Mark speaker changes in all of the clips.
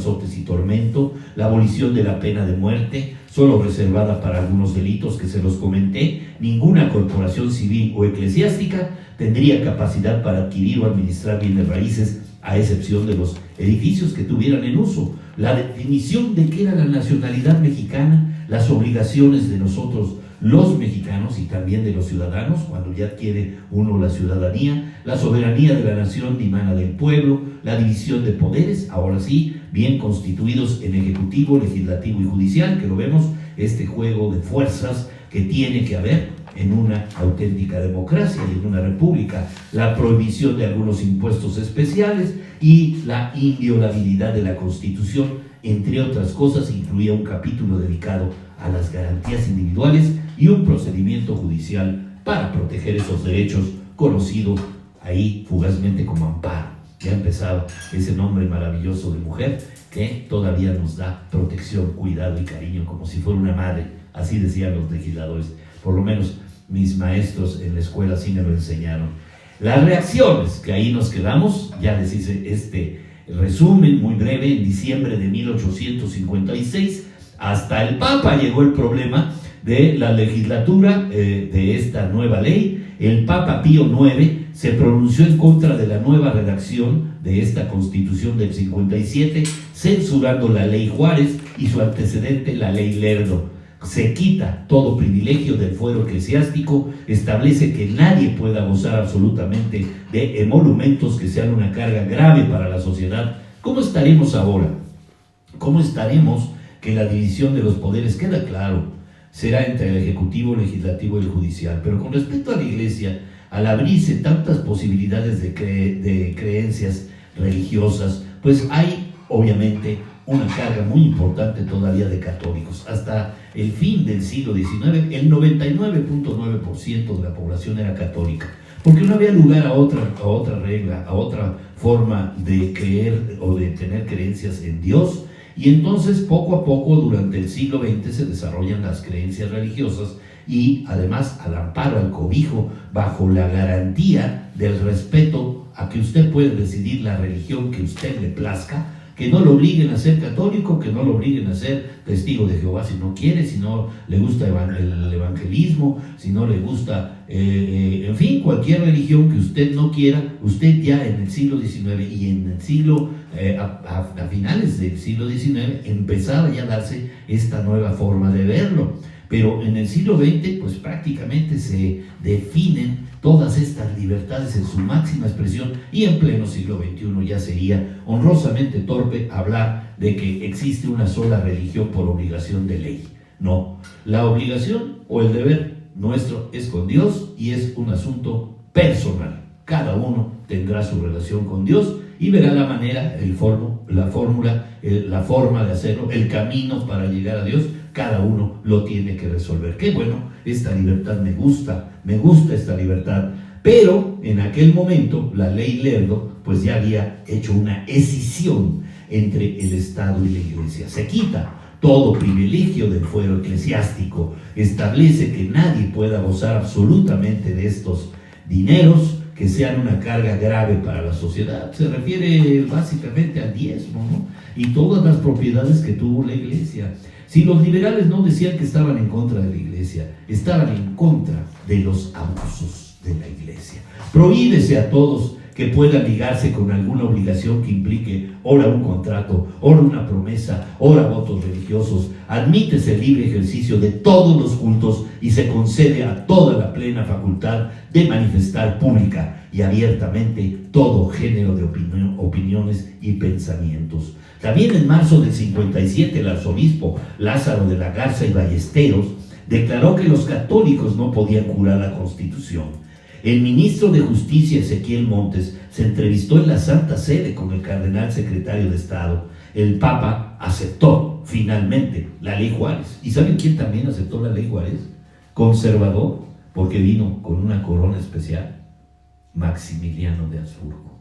Speaker 1: azotes y tormento, la abolición de la pena de muerte, solo reservada para algunos delitos que se los comenté. Ninguna corporación civil o eclesiástica tendría capacidad para adquirir o administrar bienes raíces, a excepción de los edificios que tuvieran en uso. La definición de qué era la nacionalidad mexicana, las obligaciones de nosotros los mexicanos y también de los ciudadanos cuando ya adquiere uno la ciudadanía, la soberanía de la nación dimana del pueblo, la división de poderes, ahora sí, bien constituidos en ejecutivo, legislativo y judicial, que lo vemos, este juego de fuerzas que tiene que haber en una auténtica democracia y en una república, la prohibición de algunos impuestos especiales y la inviolabilidad de la Constitución, entre otras cosas, incluía un capítulo dedicado a las garantías individuales y un procedimiento judicial para proteger esos derechos, conocido ahí fugazmente como amparo. Ya ha empezado ese nombre maravilloso de mujer que todavía nos da protección, cuidado y cariño, como si fuera una madre, así decían los legisladores, por lo menos mis maestros en la escuela sí me lo enseñaron. Las reacciones, que ahí nos quedamos, ya les hice este resumen muy breve. En diciembre de 1856, hasta el Papa llegó el problema de la legislatura de esta nueva ley. El Papa Pío IX se pronunció en contra de la nueva redacción de esta Constitución del 57, censurando la ley Juárez y su antecedente, la ley Lerdo. Se quita todo privilegio del fuero eclesiástico, establece que nadie pueda gozar absolutamente de emolumentos que sean una carga grave para la sociedad. ¿Cómo estaremos ahora? ¿Cómo estaremos que la división de los poderes, queda claro, será entre el ejecutivo, el legislativo y el judicial? Pero con respecto a la Iglesia, al abrirse tantas posibilidades de creencias religiosas, pues hay obviamente una carga muy importante todavía de católicos. Hasta el fin del siglo XIX, el 99.9% de la población era católica, porque no había lugar a otra regla, a otra forma de creer o de tener creencias en Dios. Y entonces, poco a poco, durante el siglo XX se desarrollan las creencias religiosas y además al amparo, al cobijo, bajo la garantía del respeto a que usted puede decidir la religión que usted le plazca, que no lo obliguen a ser católico, que no lo obliguen a ser testigo de Jehová si no quiere, si no le gusta el evangelismo, si no le gusta, en fin, cualquier religión que usted no quiera. Usted ya en el siglo XIX y en el siglo, a finales del siglo XIX, empezaba ya a darse esta nueva forma de verlo. Pero en el siglo XX, pues prácticamente se definen todas estas libertades en su máxima expresión, y en pleno siglo XXI ya sería honrosamente torpe hablar de que existe una sola religión por obligación de ley. No, la obligación o el deber nuestro es con Dios y es un asunto personal. Cada uno tendrá su relación con Dios y verá la manera, la fórmula, la forma de hacerlo, el camino para llegar a Dios. Cada uno lo tiene que resolver. Qué bueno, esta libertad me gusta esta libertad. Pero en aquel momento la ley Lerdo pues ya había hecho una escisión entre el Estado y la Iglesia. Se quita todo privilegio del fuero eclesiástico, establece que nadie pueda gozar absolutamente de estos dineros que sean una carga grave para la sociedad. Se refiere básicamente al diezmo, ¿no? Y todas las propiedades que tuvo la Iglesia. Si los liberales no decían que estaban en contra de la Iglesia, estaban en contra de los abusos de la Iglesia. Prohíbese a todos que puedan ligarse con alguna obligación que implique ora un contrato, ora una promesa, ora votos religiosos. Admítese el libre ejercicio de todos los cultos y se concede a toda la plena facultad de manifestar pública y abiertamente todo género de opiniones y pensamientos. También en marzo del 57, el arzobispo Lázaro de la Garza y Ballesteros declaró que los católicos no podían curar la Constitución. El ministro de Justicia, Ezequiel Montes, se entrevistó en la Santa Sede con el cardenal secretario de Estado. El Papa aceptó finalmente la ley Juárez. ¿Y saben quién también aceptó la ley Juárez? Conservador, porque vino con una corona especial. Maximiliano de Habsburgo.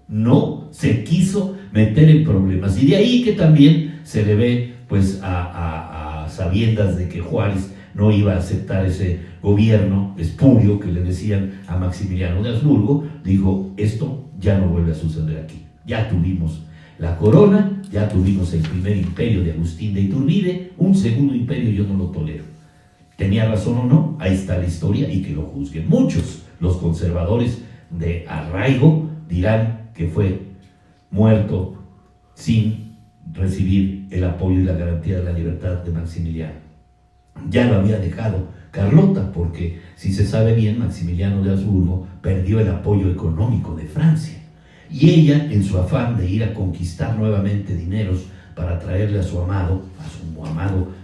Speaker 1: No se quiso meter en problemas, y de ahí que también se le ve pues a sabiendas de que Juárez no iba a aceptar ese gobierno espurio que le decían a Maximiliano de Habsburgo. Dijo, esto ya no vuelve a suceder aquí, ya tuvimos la corona, ya tuvimos el primer imperio de Agustín de Iturbide, un segundo imperio yo no lo tolero. ¿Tenía razón o no? Ahí está la historia y que lo juzguen. Muchos, los conservadores de arraigo, dirán que fue muerto sin recibir el apoyo y la garantía de la libertad de Maximiliano. Ya lo había dejado Carlota, porque si se sabe bien, Maximiliano de Habsburgo perdió el apoyo económico de Francia. Y ella, en su afán de ir a conquistar nuevamente dineros para traerle a su amado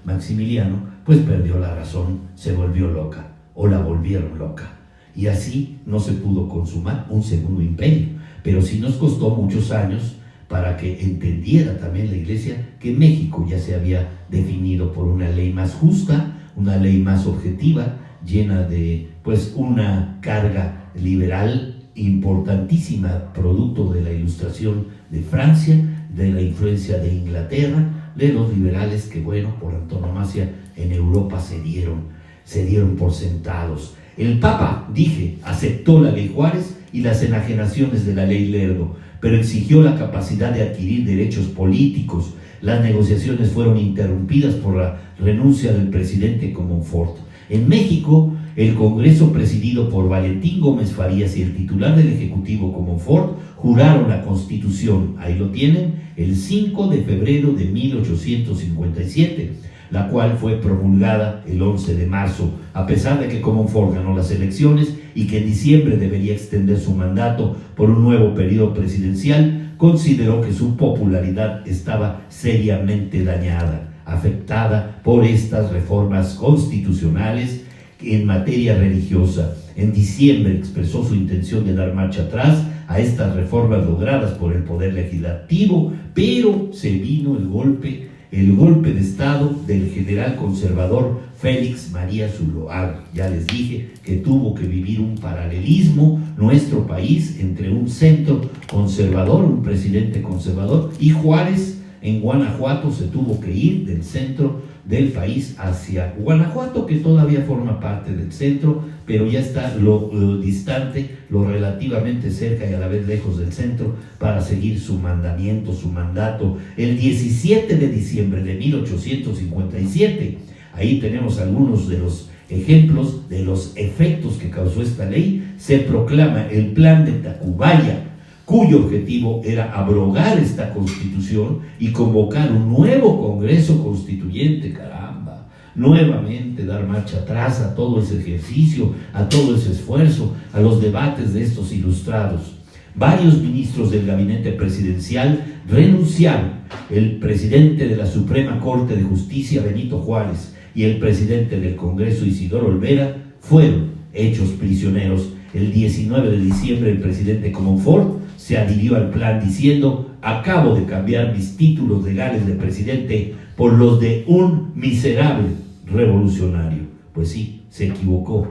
Speaker 1: Maximiliano, pues perdió la razón, se volvió loca, o la volvieron loca. Y así no se pudo consumar un segundo imperio. Pero sí nos costó muchos años para que entendiera también la Iglesia que México ya se había definido por una ley más justa, una ley más objetiva, llena de pues una carga liberal importantísima, producto de la Ilustración de Francia, de la influencia de Inglaterra, de los liberales que, bueno, por antonomasia en Europa se dieron por sentados. El Papa, dije, aceptó la ley Juárez y las enajenaciones de la ley Lerdo, pero exigió la capacidad de adquirir derechos políticos. Las negociaciones fueron interrumpidas por la renuncia del presidente Comonfort. En México, el Congreso, presidido por Valentín Gómez Farías y el titular del Ejecutivo Comonfort, juraron la Constitución, ahí lo tienen, el 5 de febrero de 1857, la cual fue promulgada el 11 de marzo, a pesar de que Comonfort ganó las elecciones y que en diciembre debería extender su mandato por un nuevo periodo presidencial. Consideró que su popularidad estaba seriamente dañada, afectada por estas reformas constitucionales en materia religiosa. En diciembre expresó su intención de dar marcha atrás a estas reformas logradas por el Poder Legislativo, pero se vino el golpe de Estado del general conservador Félix María Zuloaga. Ya les dije que tuvo que vivir un paralelismo nuestro país entre un centro conservador, un presidente conservador, y Juárez en Guanajuato se tuvo que ir del centro del país hacia Guanajuato, que todavía forma parte del centro, pero ya está lo distante, lo relativamente cerca y a la vez lejos del centro, para seguir su mandamiento, su mandato. El 17 de diciembre de 1857, ahí tenemos algunos de los ejemplos de los efectos que causó esta ley, se proclama el Plan de Tacubaya, cuyo objetivo era abrogar esta Constitución y convocar un nuevo Congreso Constituyente, caramba, nuevamente dar marcha atrás a todo ese ejercicio, a todo ese esfuerzo, a los debates de estos ilustrados. Varios ministros del gabinete presidencial renunciaron. El presidente de la Suprema Corte de Justicia, Benito Juárez, y el presidente del Congreso, Isidoro Olvera, fueron hechos prisioneros. El 19 de diciembre el presidente Comonfort se adhirió al plan diciendo: acabo de cambiar mis títulos legales de presidente por los de un miserable revolucionario. Pues sí, se equivocó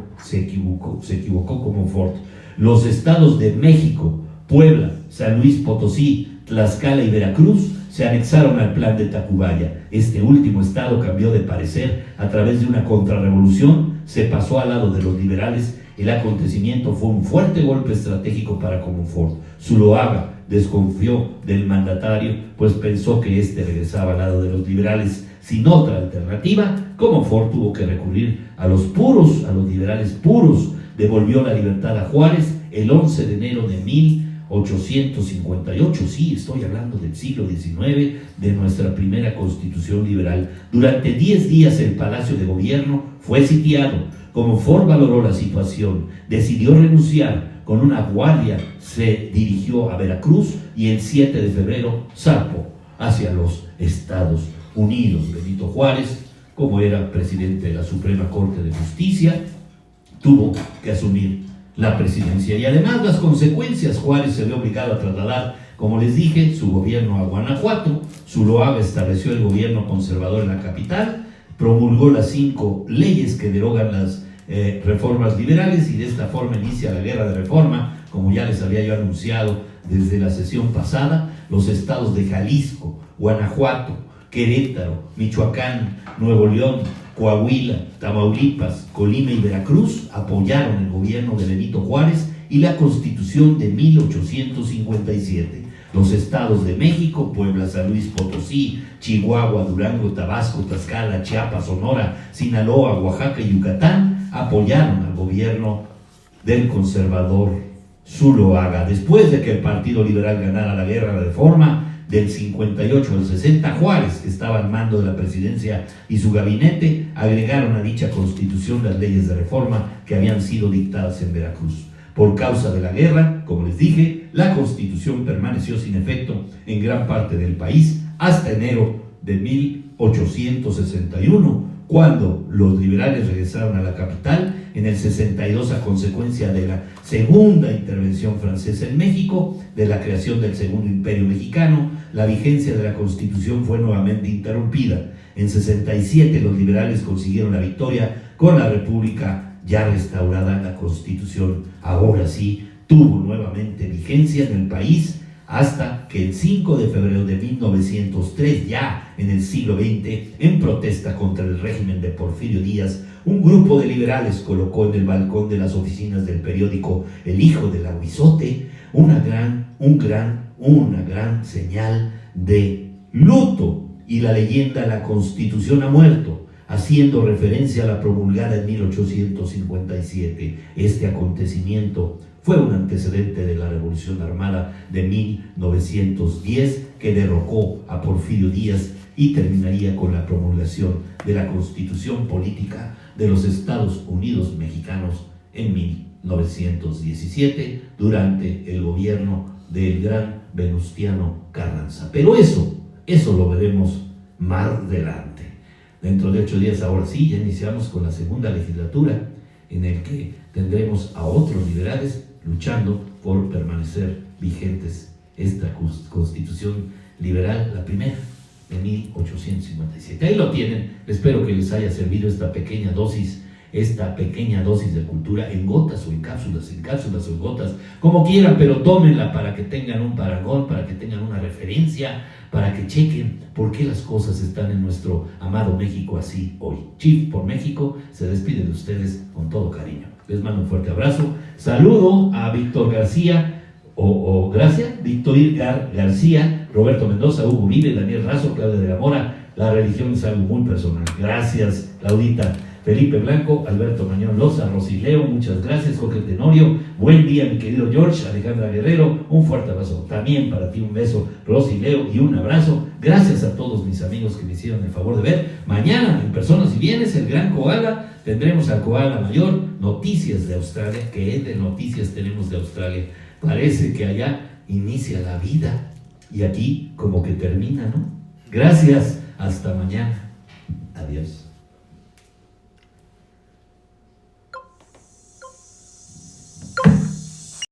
Speaker 1: Comonfort. Los estados de México, Puebla, San Luis Potosí, Tlaxcala y Veracruz se anexaron al plan de Tacubaya. Este último estado cambió de parecer a través de una contrarrevolución, se pasó al lado de los liberales. El acontecimiento fue un fuerte golpe estratégico para Comonfort. Zuloaga desconfió del mandatario, pues pensó que éste regresaba al lado de los liberales sin otra alternativa. Comonfort tuvo que recurrir a los liberales puros. Devolvió la libertad a Juárez el 11 de enero de 1858, sí, estoy hablando del siglo XIX, de nuestra primera constitución liberal. Durante 10 días el Palacio de Gobierno fue sitiado. Comonfort valoró la situación, decidió renunciar. Con una guardia se dirigió a Veracruz y el 7 de febrero zarpó hacia los Estados Unidos. Benito Juárez, como era presidente de la Suprema Corte de Justicia, tuvo que asumir la presidencia. Y además las consecuencias: Juárez se vio obligado a trasladar, como les dije, su gobierno a Guanajuato. Zuloaga estableció el gobierno conservador en la capital, promulgó las 5 leyes que derogan las reformas liberales, y de esta forma inicia la guerra de reforma, como ya les había yo anunciado desde la sesión pasada. Los estados de Jalisco, Guanajuato, Querétaro, Michoacán, Nuevo León, Coahuila, Tamaulipas, Colima y Veracruz apoyaron el gobierno de Benito Juárez y la Constitución de 1857. Los estados de México, Puebla, San Luis Potosí, Chihuahua, Durango, Tabasco, Tlaxcala, Chiapas, Sonora, Sinaloa, Oaxaca y Yucatán apoyaron al gobierno del conservador Zuloaga. Después de que el Partido Liberal ganara la guerra de reforma del 58 al 60, Juárez, que estaba al mando de la presidencia, y su gabinete agregaron a dicha constitución las leyes de reforma que habían sido dictadas en Veracruz. Por causa de la guerra, como les dije, la constitución permaneció sin efecto en gran parte del país hasta enero de 1861, cuando los liberales regresaron a la capital. En el 62, a consecuencia de la segunda intervención francesa en México, de la creación del Segundo Imperio Mexicano, la vigencia de la Constitución fue nuevamente interrumpida. En 67, los liberales consiguieron la victoria con la República ya restaurada. La Constitución ahora sí tuvo nuevamente vigencia en el país hasta que el 5 de febrero de 1903, ya en el siglo XX, en protesta contra el régimen de Porfirio Díaz, un grupo de liberales colocó en el balcón de las oficinas del periódico El Hijo del Aguizote una gran señal de luto y la leyenda "La Constitución ha muerto", haciendo referencia a la promulgada en 1857. Este acontecimiento fue un antecedente de la Revolución Armada de 1910, que derrocó a Porfirio Díaz y terminaría con la promulgación de la Constitución Política de los Estados Unidos Mexicanos en 1917, durante el gobierno del gran Venustiano Carranza. Pero eso lo veremos más adelante. Dentro de 8 días, ahora sí, ya iniciamos con la segunda legislatura, en el que tendremos a otros liberales luchando por permanecer vigentes esta Constitución liberal, la primera de 1857. Ahí lo tienen. Espero que les haya servido esta pequeña dosis de cultura, en gotas o en cápsulas o en gotas, como quieran, pero tómenla para que tengan un parangón, para que tengan una referencia, para que chequen por qué las cosas están en nuestro amado México así hoy. Chief por México se despide de ustedes con todo cariño. Les mando un fuerte abrazo. Saludo a Víctor García, Víctor García, Roberto Mendoza, Hugo Vive, Daniel Razo, Claudia de la Mora. La religión es algo muy personal. Gracias, Claudita. Felipe Blanco, Alberto Mañón Loza, Rosileo, muchas gracias. Jorge Tenorio, buen día, mi querido George. Alejandra Guerrero, un fuerte abrazo también para ti, un beso, Rosileo, y un abrazo. Gracias a todos mis amigos que me hicieron el favor de ver. Mañana, en persona, si vienes, el gran Koala, tendremos al Koala Mayor, noticias de Australia. ¿Qué de noticias tenemos de Australia? Parece que allá inicia la vida y aquí como que termina, ¿no? Gracias, hasta mañana. Adiós.